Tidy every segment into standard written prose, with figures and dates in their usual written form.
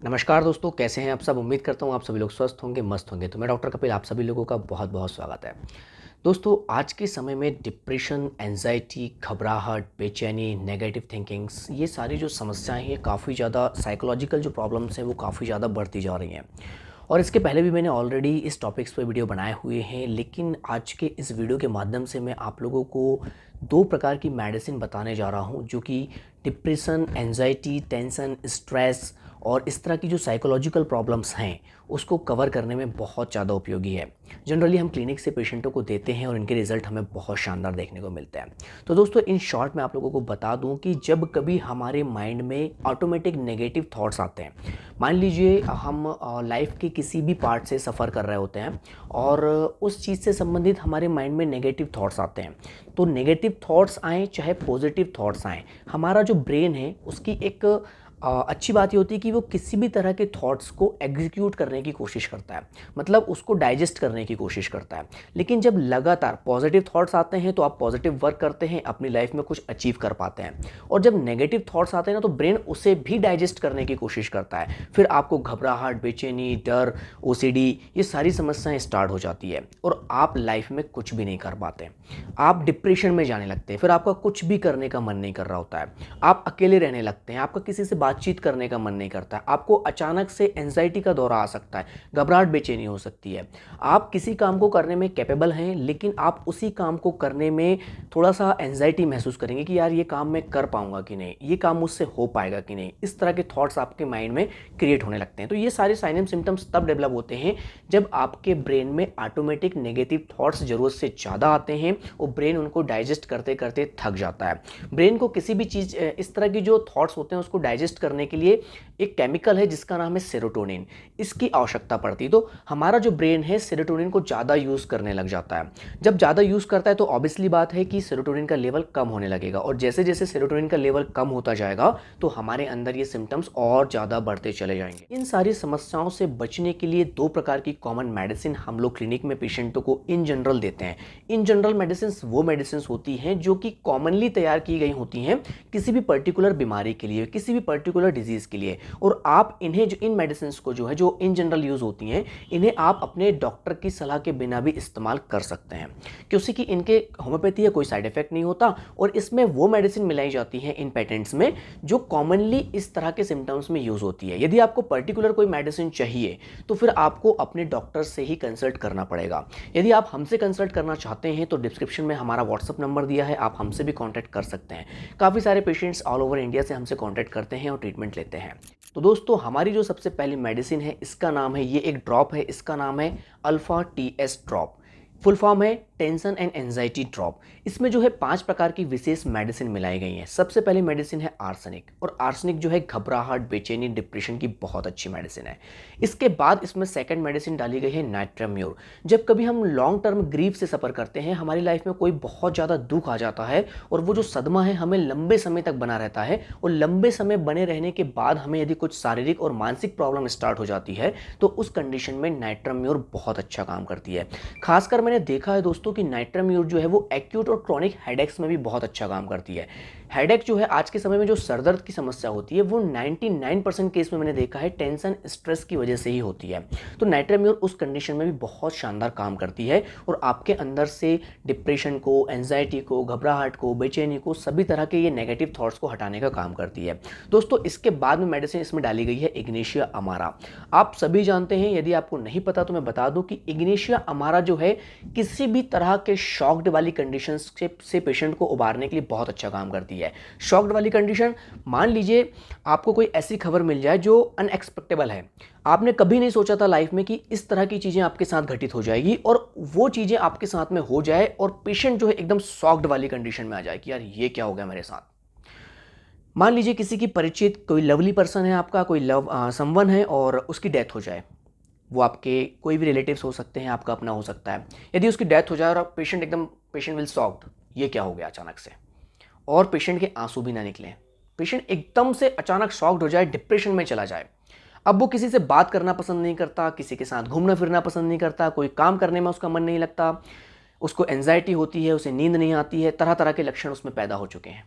नमस्कार दोस्तों, कैसे हैं आप सब। उम्मीद करता हूँ आप सभी लोग स्वस्थ होंगे, मस्त होंगे। तो मैं डॉक्टर कपिल आप सभी लोगों का बहुत बहुत स्वागत है। दोस्तों, आज के समय में डिप्रेशन, एंजाइटी, घबराहट, बेचैनी, नेगेटिव थिंकिंग्स, ये सारी जो समस्याएं हैं, काफ़ी ज़्यादा साइकोलॉजिकल जो प्रॉब्लम्स हैं वो काफ़ी ज़्यादा बढ़ती जा रही हैं। और इसके पहले भी मैंने ऑलरेडी इस टॉपिक्स पे वीडियो बनाए हुए हैं, लेकिन आज के इस वीडियो के माध्यम से मैं आप लोगों को दो प्रकार की मेडिसिन बताने जा रहा हूँ जो कि डिप्रेशन, एंजाइटी, टेंशन, स्ट्रेस और इस तरह की जो साइकोलॉजिकल प्रॉब्लम्स हैं उसको कवर करने में बहुत ज़्यादा उपयोगी है। जनरली हम क्लिनिक से पेशेंटों को देते हैं और इनके रिज़ल्ट हमें बहुत शानदार देखने को मिलते हैं। तो दोस्तों, इन शॉर्ट मैं आप लोगों को बता दूं कि जब कभी हमारे माइंड में ऑटोमेटिक नेगेटिव थॉट्स आते हैं, मान लीजिए हम लाइफ के किसी भी पार्ट से सफ़र कर रहे होते हैं और उस चीज़ से संबंधित हमारे माइंड में नेगेटिव थॉट्स आते हैं। तो नेगेटिव थॉट्स आएँ चाहे पॉजिटिव थॉट्स आएँ, हमारा जो ब्रेन है उसकी एक अच्छी बात ये होती है कि वो किसी भी तरह के थॉट्स को एग्जीक्यूट करने की कोशिश करता है, मतलब उसको डाइजेस्ट करने की कोशिश करता है। लेकिन जब लगातार पॉजिटिव थॉट्स आते हैं तो आप पॉजिटिव वर्क करते हैं, अपनी लाइफ में कुछ अचीव कर पाते हैं। और जब नेगेटिव थॉट्स आते हैं ना तो ब्रेन उसे भी डाइजेस्ट करने की कोशिश करता है, फिर आपको घबराहट, बेचैनी, डर, ओसीडी, ये सारी समस्याएं स्टार्ट हो जाती है और आप लाइफ में कुछ भी नहीं कर पाते। आप डिप्रेशन में जाने लगते हैं, फिर आपका कुछ भी करने का मन नहीं कर रहा होता है, आप अकेले रहने लगते हैं, आपका किसी से बातचीत करने का मन नहीं करता है, आपको अचानक से एंजाइटी का दौरा आ सकता है, घबराहट, बेचैनी हो सकती है। आप किसी काम को करने में कैपेबल हैं लेकिन आप उसी काम को करने में थोड़ा सा एंजाइटी महसूस करेंगे कि यार ये काम मैं कर पाऊंगा कि नहीं, ये काम मुझसे हो पाएगा कि नहीं। इस तरह के थॉट्स आपके माइंड में क्रिएट होने लगते हैं। तो ये सारे साइन एंड सिम्टम्स तब डेवलप होते हैं जब आपके ब्रेन में ऑटोमेटिक नेगेटिव थॉट्स ज़रूरत से ज़्यादा आते हैं और ब्रेन उनको डाइजेस्ट करते करते थक जाता है। ब्रेन को किसी भी चीज़, इस तरह की जो थॉट्स होते हैं उसको डाइजेस्ट करने के लिए एक केमिकल है जिसका नाम है सेरोटोनिन, इसकी आवश्यकता पड़ती है। तो हमारा जो ब्रेन है सेरोटोनिन को ज़्यादा यूज़ करने लग जाता है। जब ज़्यादा यूज़ करता है तो ऑब्वियसली बात है कि सेरोटोनिन का लेवल कम होने लगेगा, और जैसे जैसे सेरोटोनिन का लेवल कम होता जाएगा तो हमारे अंदर ये सिम्टम्स और ज़्यादा बढ़ते चले जाएंगे। इन सारी समस्याओं से बचने के लिए दो प्रकार की कॉमन मेडिसिन हम लोग क्लिनिक में पेशेंटों को इन जनरल देते हैं। इन जनरल मेडिसिन वो मेडिसिन होती हैं जो कि कॉमनली तैयार की गई होती हैं किसी भी पर्टिकुलर बीमारी के लिए, किसी भी पर्टिकुलर डिजीज़ के लिए। और आप इन्हें जो इन मेडिसिन को जो है जो इन जनरल यूज़ होती हैं, इन्हें आप अपने डॉक्टर की सलाह के बिना भी इस्तेमाल कर सकते हैं, क्योंकि इनके होम्योपैथी है, कोई साइड इफेक्ट नहीं होता। और इसमें वो मेडिसिन मिलाई जाती हैं इन पेटेंट्स में जो कॉमनली इस तरह के सिम्टम्स में यूज़ होती है। यदि आपको पर्टिकुलर कोई मेडिसिन चाहिए तो फिर आपको अपने डॉक्टर से ही कंसल्ट करना पड़ेगा। यदि आप हमसे कंसल्ट करना चाहते हैं तो डिस्क्रिप्शन में हमारा व्हाट्सअप नंबर दिया है, आप हमसे भी कॉन्टैक्ट कर सकते हैं। काफ़ी सारे पेशेंट्स ऑल ओवर इंडिया से हमसे कॉन्टैक्ट करते हैं और ट्रीटमेंट लेते हैं। तो दोस्तों, हमारी जो सबसे पहली मेडिसिन है इसका नाम है, ये एक ड्रॉप है, इसका नाम है alpha TS drop. Full form है टेंशन एंड एंजाइटी ड्रॉप। इसमें जो है 5 प्रकार की विशेष मेडिसिन मिलाई गई हैं। सबसे पहली मेडिसिन है आर्सेनिक, और आर्सेनिक जो है घबराहट, बेचैनी, डिप्रेशन की बहुत अच्छी मेडिसिन है। इसके बाद इसमें सेकंड मेडिसिन डाली गई है नाइट्राम्योर। जब कभी हम लॉन्ग टर्म ग्रीफ से सफ़र करते हैं, हमारी लाइफ में कोई बहुत ज़्यादा दुख आ जाता है और वो जो सदमा है हमें लंबे समय तक बना रहता है, और लंबे समय बने रहने के बाद हमें यदि कुछ शारीरिक और मानसिक प्रॉब्लम स्टार्ट हो जाती है तो उस कंडीशन में नाइट्राम्योर बहुत अच्छा काम करती है। खासकर मैंने देखा है दोस्तों कि नाइट्राम्योर जो है वो एक्यूट और क्रॉनिक हेडेक्स में भी बहुत अच्छा काम करती है। हेडेक जो है आज के समय में जो सरदर्द की समस्या होती है वो 99% केस में मैंने देखा है टेंशन, स्ट्रेस की वजह से ही होती है। तो नाइट्राम्योर उस कंडीशन में भी बहुत शानदार काम करती है और आपके अंदर से डिप्रेशन को, एंजाइटी को, घबराहट को, बेचैनी को, सभी तरह के ये नेगेटिव थॉट्स को हटाने का काम करती है। दोस्तों, इसके बाद में मेडिसिन इसमें डाली गई है इग्नेशिया अमारा। आप सभी जानते हैं, यदि आपको नहीं पता तो मैं बता दूं कि इग्नेशिया अमारा जो है किसी भी तरह के शॉक्ड वाली कंडीशन से पेशेंट को उबारने के लिए बहुत अच्छा काम करती है। शॉक्ड वाली कंडीशन, मान लीजिए आपको कोई ऐसी खबर मिल जाए जो अनएक्सपेक्टेबल है, आपने कभी नहीं सोचा था लाइफ में कि इस तरह की चीज़ें आपके साथ घटित हो जाएगी, और वो चीज़ें आपके साथ में हो जाए और पेशेंट जो है एकदम शॉक्ड वाली कंडीशन में आ जाए कि यार ये क्या हो गया मेरे साथ। मान लीजिए किसी की परिचित कोई लवली पर्सन है, आपका कोई लव समवन है और उसकी डेथ हो जाए। वो आपके कोई भी रिलेटिव्स हो सकते हैं, आपका अपना हो सकता है। यदि उसकी डेथ हो जाए और पेशेंट विल शॉक्ड, ये क्या हो गया अचानक से, और पेशेंट के आंसू भी ना निकले, पेशेंट एकदम से अचानक शॉक्ड हो जाए, डिप्रेशन में चला जाए। अब वो किसी से बात करना पसंद नहीं करता, किसी के साथ घूमना फिरना पसंद नहीं करता, कोई काम करने में उसका मन नहीं लगता, उसको एंजाइटी होती है, उसे नींद नहीं आती है, तरह तरह के लक्षण उसमें पैदा हो चुके हैं।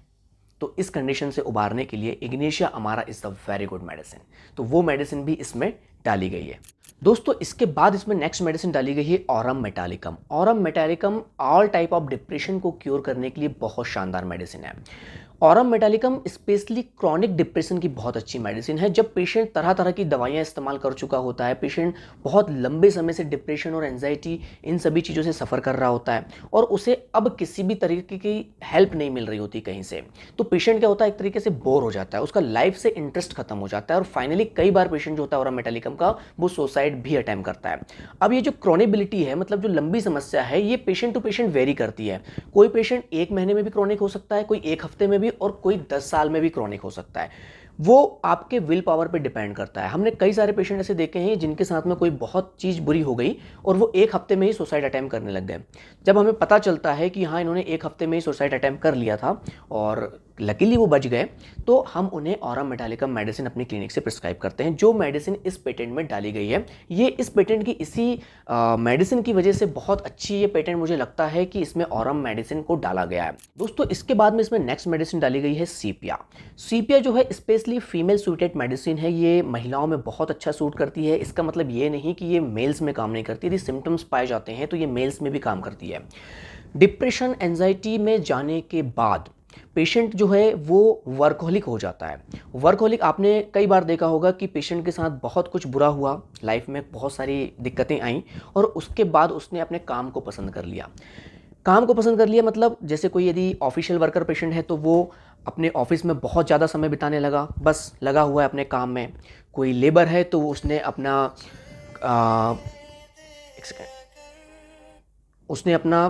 तो इस कंडीशन से उबारने के लिए इग्नेशिया अमारा is the very good medicine. तो वो मेडिसिन भी इसमें डाली गई है। दोस्तों इसके बाद इसमें नेक्स्ट मेडिसिन डाली गई है Aurum metallicum. Aurum metallicum all type of depression को क्योर करने के लिए बहुत शानदार मेडिसिन है। Aurum metallicum specially chronic depression की बहुत अच्छी मेडिसिन है। जब पेशेंट तरह तरह की दवाइयाँ इस्तेमाल कर चुका होता है, पेशेंट बहुत लंबे समय से डिप्रेशन और एंजाइटी इन सभी चीज़ों से सफ़र कर रहा होता है और उसे अब किसी भी तरीके की हेल्प नहीं मिल रही होती कहीं से, तो पेशेंट क्या होता है, एक तरीके से बोर हो जाता है, उसका लाइफ से इंटरेस्ट खत्म हो जाता है और फाइनली कई बार पेशेंट जो होता है ऑरम मेटालिकम का वो सुसाइड भी अटेम्प्ट करता है। अब ये जो क्रॉनिबिलिटी है, मतलब जो लंबी समस्या है, ये पेशेंट टू पेशेंट वेरी करती है। कोई पेशेंट 1 महीने में भी क्रॉनिक हो सकता है, कोई 1 हफ्ते में भी, और कोई 10 साल में भी क्रॉनिक हो सकता है। वो आपके विल पावर पे डिपेंड करता है। हमने कई सारे पेशेंट ऐसे देखे हैं जिनके साथ में कोई बहुत चीज़ बुरी हो गई और वो 1 हफ्ते में ही सुसाइड अटेम्प्ट करने लग गए। जब हमें पता चलता है कि हाँ इन्होंने 1 हफ्ते में ही सुसाइड अटेम्प्ट कर लिया था और लकीली वो बच गए, तो हम उन्हें ऑरम मेटालिकम मेडिसिन अपनी क्लिनिक से प्रिस्क्राइब करते हैं। जो मेडिसिन इस पेटेंट में डाली गई है, ये इस पेटेंट की इसी मेडिसिन की वजह से बहुत अच्छी ये पेटेंट मुझे लगता है कि इसमें ऑरम मेडिसिन को डाला गया है। दोस्तों इसके बाद में इसमें नेक्स्ट मेडिसिन डाली गई है सीपिया। सीपिया जो है स्पेशली फीमेल सूटेड मेडिसिन है। ये महिलाओं में बहुत अच्छा सूट करती है। इसका मतलब ये नहीं कि ये मेल्स में काम नहीं करती। यदि सिम्टम्स पाए जाते हैं तो ये मेल्स में भी काम करती है। डिप्रेशन एंजाइटी में जाने के बाद पेशेंट जो है वो वर्कहोलिक हो जाता है। वर्कहोलिक आपने कई बार देखा होगा कि पेशेंट के साथ बहुत कुछ बुरा हुआ, लाइफ में बहुत सारी दिक्कतें आईं और उसके बाद उसने अपने काम को पसंद कर लिया। काम को पसंद कर लिया मतलब जैसे कोई यदि ऑफिशियल वर्कर पेशेंट है तो वो अपने ऑफिस में बहुत ज़्यादा समय बिताने लगा, बस लगा हुआ है अपने काम में। कोई लेबर है तो उसने अपना एक सेकेंड, उसने अपना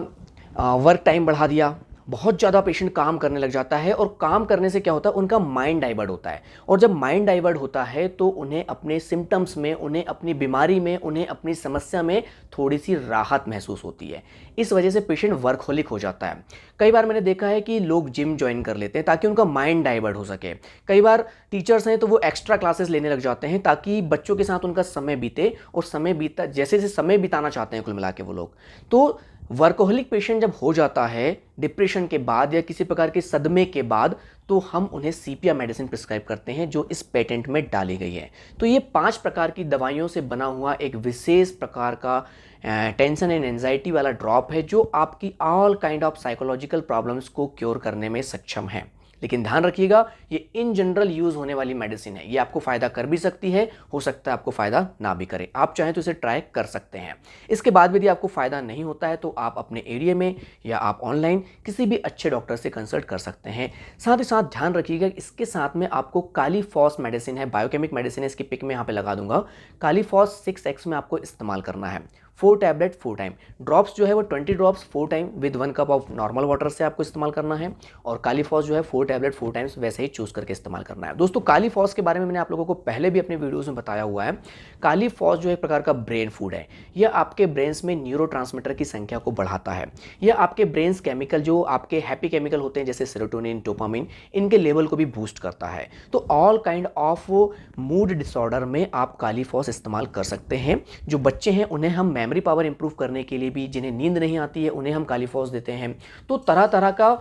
वर्क टाइम बढ़ा दिया। बहुत ज़्यादा पेशेंट काम करने लग जाता है और काम करने से क्या होता है, उनका माइंड डाइवर्ट होता है और जब माइंड डाइवर्ट होता है तो उन्हें अपने सिम्टम्स में, उन्हें अपनी बीमारी में, उन्हें अपनी समस्या में थोड़ी सी राहत महसूस होती है। इस वजह से पेशेंट वर्कहोलिक हो जाता है। कई बार मैंने देखा है कि लोग जिम ज्वाइन कर लेते हैं ताकि उनका माइंड डाइवर्ट हो सके। कई बार टीचर्स हैं तो वो एक्स्ट्रा क्लासेस लेने लग जाते हैं ताकि बच्चों के साथ उनका समय बीते और समय बीता जैसे जैसे समय बिताना चाहते हैं कुल मिला के वो लोग। तो वर्कोहलिक पेशेंट जब हो जाता है डिप्रेशन के बाद या किसी प्रकार के सदमे के बाद, तो हम उन्हें सीपिया मेडिसिन प्रिस्क्राइब करते हैं जो इस पेटेंट में डाली गई है। तो ये 5 प्रकार की दवाइयों से बना हुआ एक विशेष प्रकार का टेंशन एंड एंजाइटी वाला ड्रॉप है जो आपकी all kind of psychological problems को क्योर करने में सक्षम है। लेकिन ध्यान रखिएगा, ये इन जनरल यूज़ होने वाली मेडिसिन है। ये आपको फ़ायदा कर भी सकती है, हो सकता है आपको फ़ायदा ना भी करे। आप चाहें तो इसे ट्राई कर सकते हैं। इसके बाद यदि आपको फ़ायदा नहीं होता है तो आप अपने एरिया में या आप ऑनलाइन किसी भी अच्छे डॉक्टर से कंसल्ट कर सकते हैं। साथ ही साथ ध्यान रखिएगा, इसके साथ में आपको कालीफॉस मेडिसिन है, बायोकेमिक मेडिसिन है, इसकी पिक में यहाँ पे लगा दूंगा। कालीफॉस 6x में आपको इस्तेमाल करना है। 4 टैबलेट 4 टाइम। ड्रॉप्स जो है वो 20 drops 4 time with 1 cup of normal water से आपको इस्तेमाल करना है और कालीफॉस जो है 4 टैबलेट 4 टाइम्स वैसे ही चूज करके इस्तेमाल करना है। दोस्तों कालीफॉस के बारे में मैंने आप लोगों को पहले भी अपने वीडियोस में बताया हुआ है। कालीफॉस जो एक प्रकार का ब्रेन फूड है। यह आपके ब्रेन्स में न्यूरोट्रांसमीटर की संख्या को बढ़ाता है। यह आपके ब्रेन्स केमिकल जो आपके हैप्पी केमिकल होते हैं जैसे सेरोटोनिन, डोपामिन, इनके लेवल को भी बूस्ट करता है। तो all kind of mood disorder में आप कालीफॉस इस्तेमाल कर सकते हैं। जो बच्चे हैं उन्हें हम मेमोरी पावर इंप्रूव करने के लिए भी, जिन्हें नींद नहीं आती है उन्हें हम कालीफॉस देते हैं। तो तरह तरह का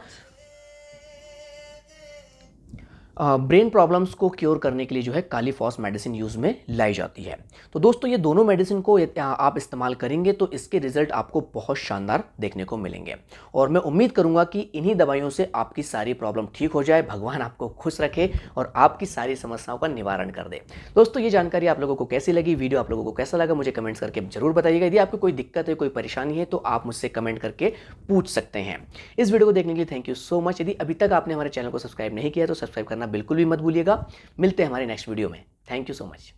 ब्रेन प्रॉब्लम्स को क्योर करने के लिए जो है कालीफॉस मेडिसिन यूज़ में लाई जाती है। तो दोस्तों ये दोनों मेडिसिन को आप इस्तेमाल करेंगे तो इसके रिजल्ट आपको बहुत शानदार देखने को मिलेंगे और मैं उम्मीद करूंगा कि इन्हीं दवाइयों से आपकी सारी प्रॉब्लम ठीक हो जाए, भगवान आपको खुश रखे और आपकी सारी समस्याओं का निवारण कर दे। दोस्तों ये जानकारी आप लोगों को कैसी लगी, वीडियो आप लोगों को कैसा लगा, मुझे कमेंट्स करके जरूर बताइएगा। यदि आपको कोई दिक्कत है, कोई परेशानी है तो आप मुझसे कमेंट करके पूछ सकते हैं। इस वीडियो को देखने के लिए थैंक यू सो मच। यदि अभी तक आपने हमारे चैनल को सब्सक्राइब नहीं किया तो सब्सक्राइब करना बिल्कुल भी मत भूलिएगा। मिलते हैं हमारे नेक्स्ट वीडियो में। Thank you so much.